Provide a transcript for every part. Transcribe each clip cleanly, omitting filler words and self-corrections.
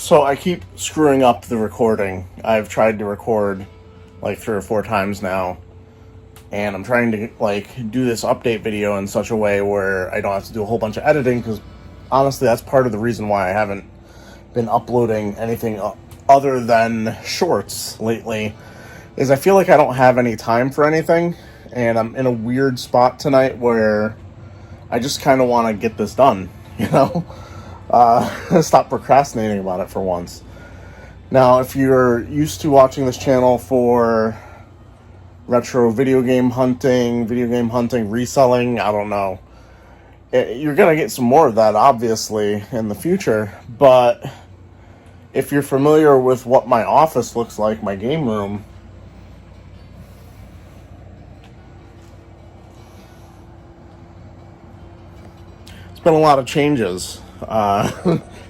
So I keep screwing up the recording. I've tried to record like 3 or 4 times now, and I'm trying to like do this update video in such a way where I don't have to do a whole bunch of editing, because honestly that's part of the reason why I haven't been uploading anything other than shorts lately, is I feel like I don't have any time for anything, and I'm in a weird spot tonight where I just kind of want to get this done, stop procrastinating about it for once. Now, if you're used to watching this channel for retro video game hunting, reselling, I don't know, you're going to get some more of that, obviously, in the future. But if you're familiar with what my office looks like, my game room, it's been a lot of changes.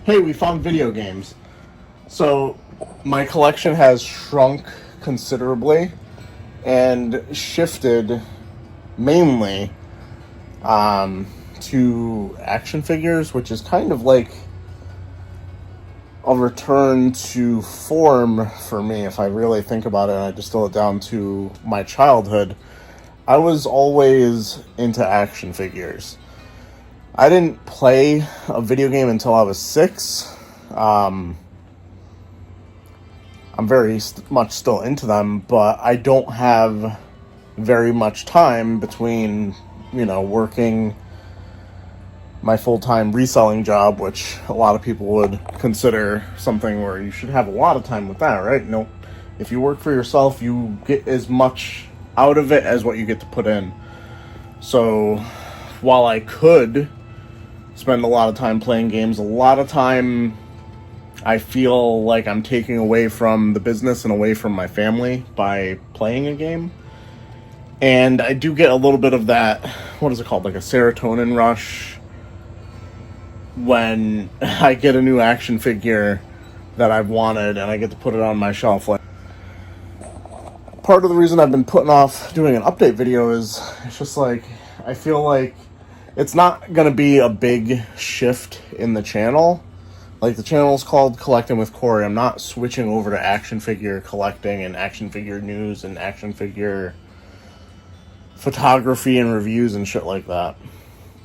Hey, we found video games. So my collection has shrunk considerably and shifted mainly to action figures, which is kind of like a return to form for me, if I really think about it and I distill it down to my childhood. I was always into action figures. I didn't play a video game until I was 6. I'm very much still into them, but I don't have very much time between, working my full-time reselling job, which a lot of people would consider something where you should have a lot of time with that, right? No, if you work for yourself, you get as much out of it as what you get to put in. So while I could spend a lot of time playing games, a lot of time I feel like I'm taking away from the business and away from my family by playing a game. And I do get a little bit of that, what is it called, like a serotonin rush, when I get a new action figure that I've wanted and I get to put it on my shelf. Like, part of the reason I've been putting off doing an update video is it's just like, I feel like it's not going to be a big shift in the channel. Like, the channel is called Collecting with Cory. I'm not switching over to action figure collecting and action figure news and action figure photography and reviews and shit like that.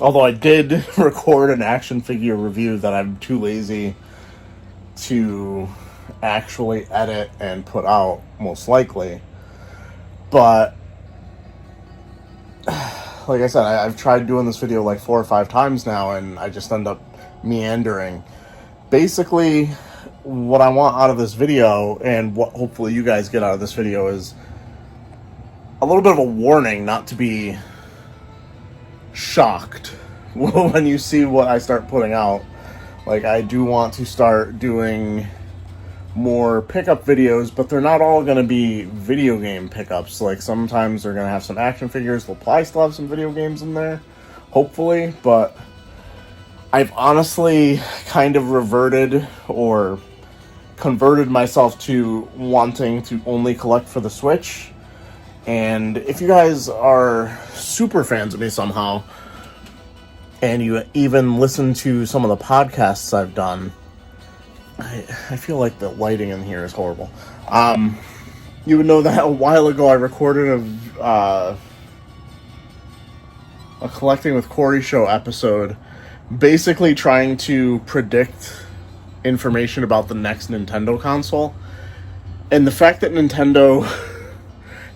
Although I did record an action figure review that I'm too lazy to actually edit and put out, most likely. But like I said, I've tried doing this video like 4 or 5 times now, and I just end up meandering. Basically, what I want out of this video, and what hopefully you guys get out of this video, is a little bit of a warning not to be shocked when you see what I start putting out. Like, I do want to start doing more pickup videos, but they're not all going to be video game pickups. Like, sometimes they're going to have some action figures. They'll probably still have some video games in there, hopefully, but I've honestly kind of reverted or converted myself to wanting to only collect for the Switch. And if you guys are super fans of me somehow, and you even listen to some of the podcasts I've done, I feel like the lighting in here is horrible. You would know that a while ago I recorded a Collecting with Cory show episode, basically trying to predict information about the next Nintendo console. And the fact that Nintendo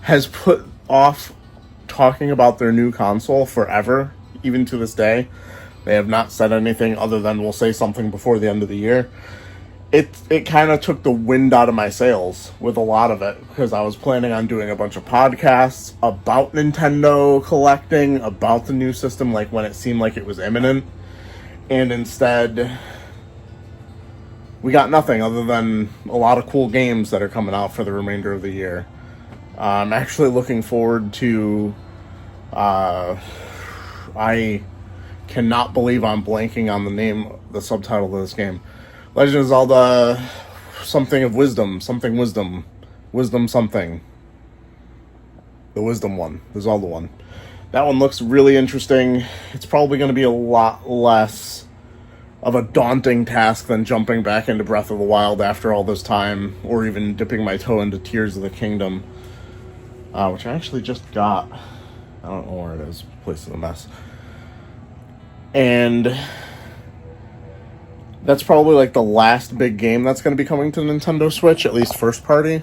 has put off talking about their new console forever, even to this day, they have not said anything other than we'll say something before the end of the year. It kind of took the wind out of my sails with a lot of it, because I was planning on doing a bunch of podcasts about Nintendo collecting, about the new system, like when it seemed like it was imminent. And instead, we got nothing other than a lot of cool games that are coming out for the remainder of the year. I'm actually looking forward to, I cannot believe I'm blanking on the subtitle of this game. Legend of Zelda, something of wisdom, something. The wisdom one, the Zelda one. That one looks really interesting. It's probably going to be a lot less of a daunting task than jumping back into Breath of the Wild after all this time, or even dipping my toe into Tears of the Kingdom, which I actually just got. I don't know where it is. Place is a mess. And that's probably like the last big game that's going to be coming to Nintendo Switch, at least first party.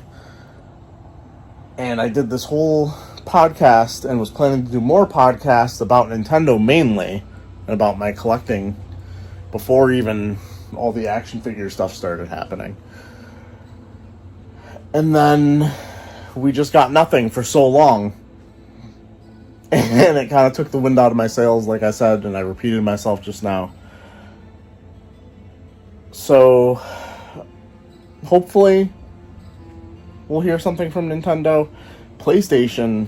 And I did this whole podcast and was planning to do more podcasts about Nintendo mainly, and about my collecting, before even all the action figure stuff started happening. And then we just got nothing for so long. And it kind of took the wind out of my sails, like I said, and I repeated myself just now. So, hopefully, we'll hear something from Nintendo. PlayStation,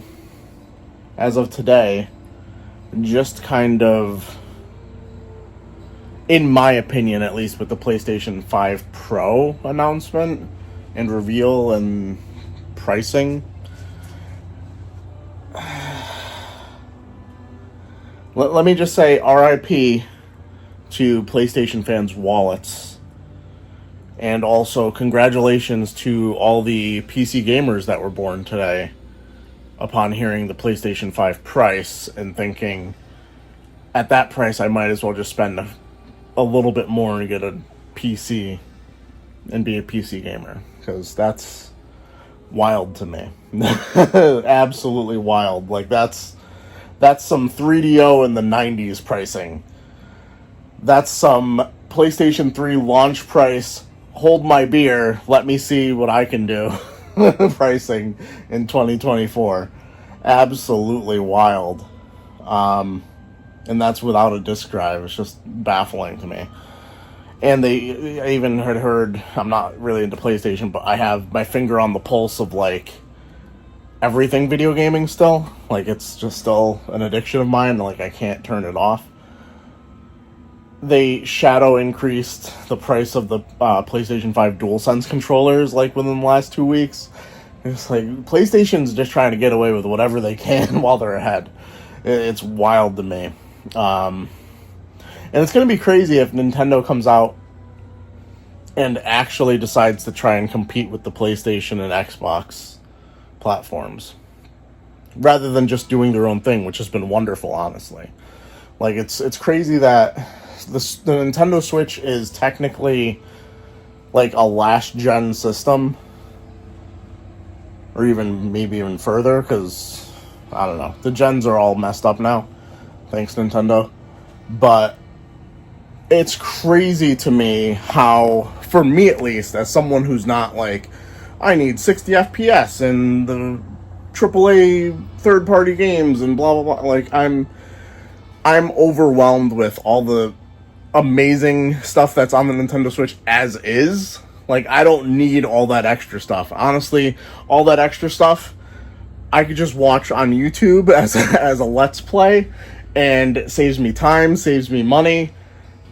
as of today, just kind of, in my opinion at least, with the PlayStation 5 Pro announcement and reveal and pricing, let me just say RIP to PlayStation fans' wallets. And also congratulations to all the PC gamers that were born today upon hearing the PlayStation 5 price and thinking, at that price I might as well just spend a little bit more and get a PC and be a PC gamer. Because that's wild to me. Absolutely wild. Like, that's some 3DO in the 90s pricing. That's some PlayStation 3 launch price, hold my beer, let me see what I can do pricing in 2024. Absolutely wild. And that's without a disc drive. It's just baffling to me. And I even had heard, I'm not really into PlayStation, but I have my finger on the pulse of, like, everything video gaming still. Like, it's just still an addiction of mine. Like, I can't turn it off. They shadow increased the price of the PlayStation 5 DualSense controllers, like, within the last 2 weeks. It's like, PlayStation's just trying to get away with whatever they can while they're ahead. It's wild to me. And it's going to be crazy if Nintendo comes out and actually decides to try and compete with the PlayStation and Xbox platforms, rather than just doing their own thing, which has been wonderful, honestly. Like, it's crazy that the Nintendo Switch is technically like a last-gen system, or maybe even further, because, I don't know, the gens are all messed up now, thanks Nintendo. But it's crazy to me how, for me at least, as someone who's not like, I need 60 FPS and the AAA third-party games and blah, blah, blah. Like, I'm overwhelmed with all the amazing stuff that's on the Nintendo Switch as is. Like, I don't need all that extra stuff. Honestly, all that extra stuff, I could just watch on YouTube as a Let's Play, and it saves me time, saves me money.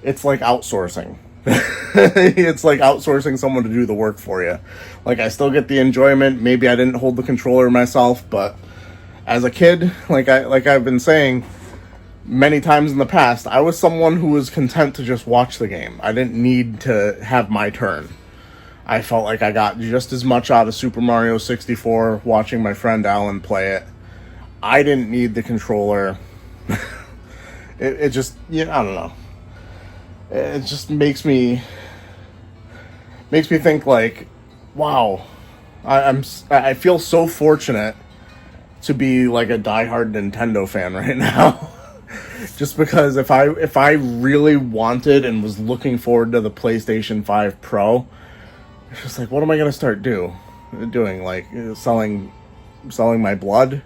It's like outsourcing. It's like outsourcing someone to do the work for you. Like, I still get the enjoyment. Maybe I didn't hold the controller myself, but as a kid, like I've been saying many times in the past, I was someone who was content to just watch the game. I didn't need to have my turn. I felt like I got just as much out of Super Mario 64 watching my friend Alan play it. I didn't need the controller. It just, I don't know. It just makes me think, like, wow, I feel so fortunate to be like a diehard Nintendo fan right now. Just because if I really wanted and was looking forward to the PlayStation 5 Pro, it's just like, what am I gonna start doing? Like, selling my blood?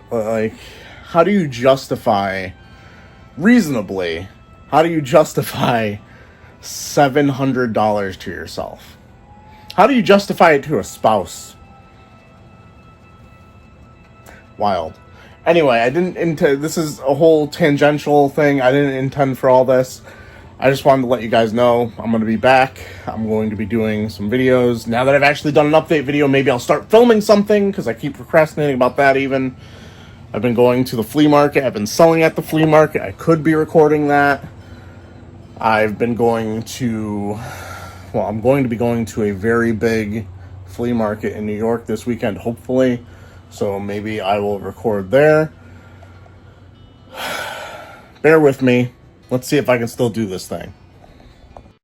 Like, how do you justify reasonably? How do you justify $700 to yourself? How do you justify it to a spouse? Wild. Anyway, this is a whole tangential thing. I didn't intend for all this. I just wanted to let you guys know I'm going to be back. I'm going to be doing some videos. Now that I've actually done an update video, maybe I'll start filming something, because I keep procrastinating about that even. I've been going to the flea market. I've been selling at the flea market. I could be recording that. I've been going to, well, I'm going to be going to a very big flea market in New York this weekend, hopefully. So maybe I will record there. Bear with me. Let's see if I can still do this thing.